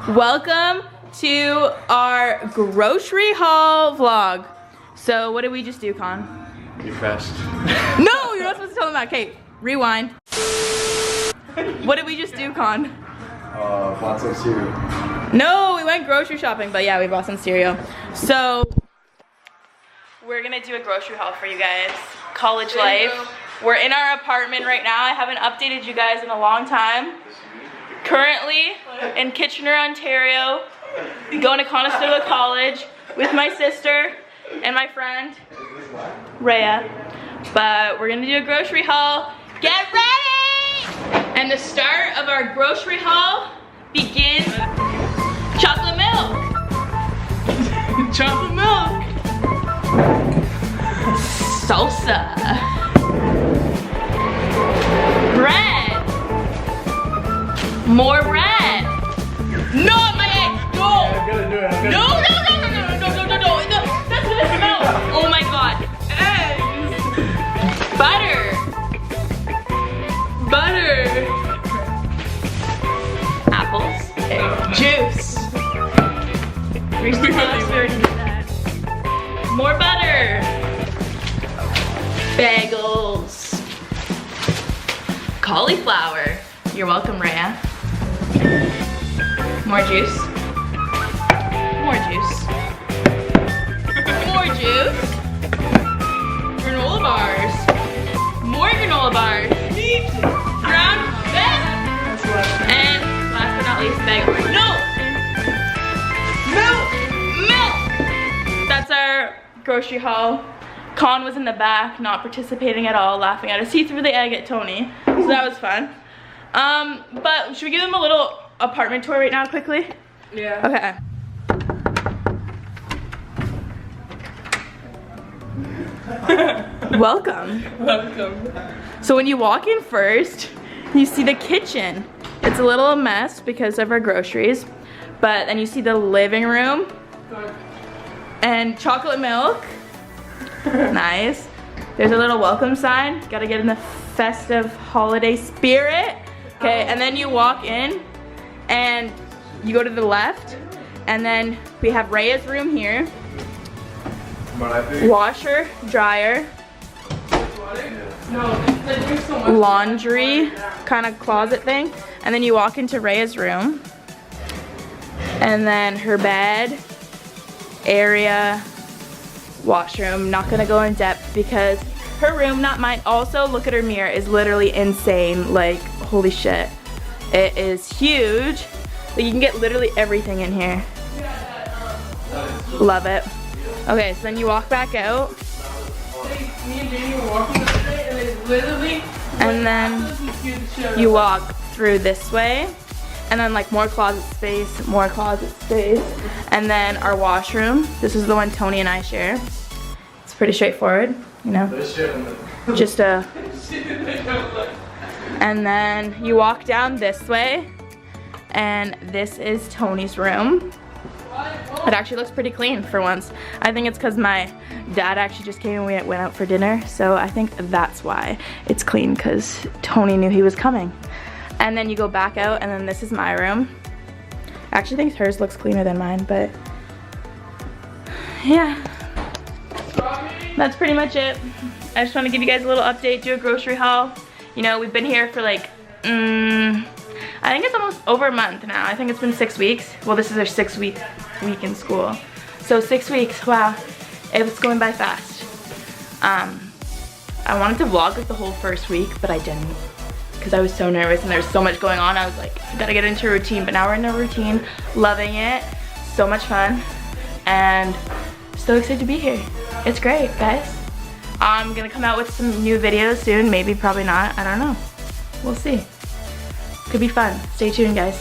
Welcome to our grocery haul vlog. So what did we just do, Con? You pressed. No, you're not supposed to tell them that. Okay, rewind. What did we just do, Con? Bought some cereal. No, we went grocery shopping, but yeah, we bought some cereal. So we're gonna do a grocery haul for you guys. College life. We're in our apartment right now. I haven't updated you guys in a long time. Currently in Kitchener, Ontario, going to Conestoga College with my sister and my friend, Rhea. But we're gonna do a grocery haul. Get ready! And the start of our grocery haul begins chocolate milk. Chocolate milk. Salsa. Bread. More bread. No, my eggs. No. I'm gonna do it. No. That's gonna smell. Oh my god. Eggs. Butter. Apples. Juice. Reese's Puffs, we already did that. More butter. Bagels. Cauliflower. You're welcome, Rhea. More juice. More juice. More juice. Granola bars. More granola bars. Ground beef. And last but not least, bagel. Milk. That's our grocery haul. Con was in the back, not participating at all, laughing at us. He threw the egg at Tony, so that was fun. But should we give them a little apartment tour right now quickly? Yeah. Okay. Welcome. Welcome. So when you walk in first, you see the kitchen. It's a little mess because of our groceries, but then you see the living room and chocolate milk. Nice. There's a little welcome sign. Gotta get in the festive holiday spirit. Okay, and then you walk in and you go to the left, and then we have Rhea's room here. Washer, dryer, laundry kind of closet thing. And then you walk into Rhea's room, and then her bed, area, washroom. Not gonna go in depth because her room, not mine. Also, look at her mirror, is literally insane. Like, holy shit. It is huge. Like, you can get literally everything in here. Love it. Okay, so then you walk back out. Me and Jamie were walking the other day, and it's literally. And then you walk through this way. And then like more closet space, and then our washroom. This is the one Tony and I share. It's pretty straightforward, you know. Just a. And then you walk down this way, and this is Tony's room. It actually looks pretty clean for once. I think it's because my dad actually just came and we went out for dinner, so I think that's why it's clean, because Tony knew he was coming. And then you go back out, and then this is my room. I actually think hers looks cleaner than mine, but yeah. That's pretty much it. I just want to give you guys a little update, do a grocery haul. You know, we've been here for like, I think it's almost over a month now. I think it's been 6 weeks. Well, this is our 6th week in school. So 6 weeks, wow. It's going by fast. I wanted to vlog like the whole first week, but I didn't, because I was so nervous and there was so much going on. I was like, I gotta get into a routine, but now we're in a routine, loving it, so much fun, and so excited to be here. It's great, guys. I'm gonna come out with some new videos soon, maybe, probably not, I don't know. We'll see. Could be fun. Stay tuned, guys.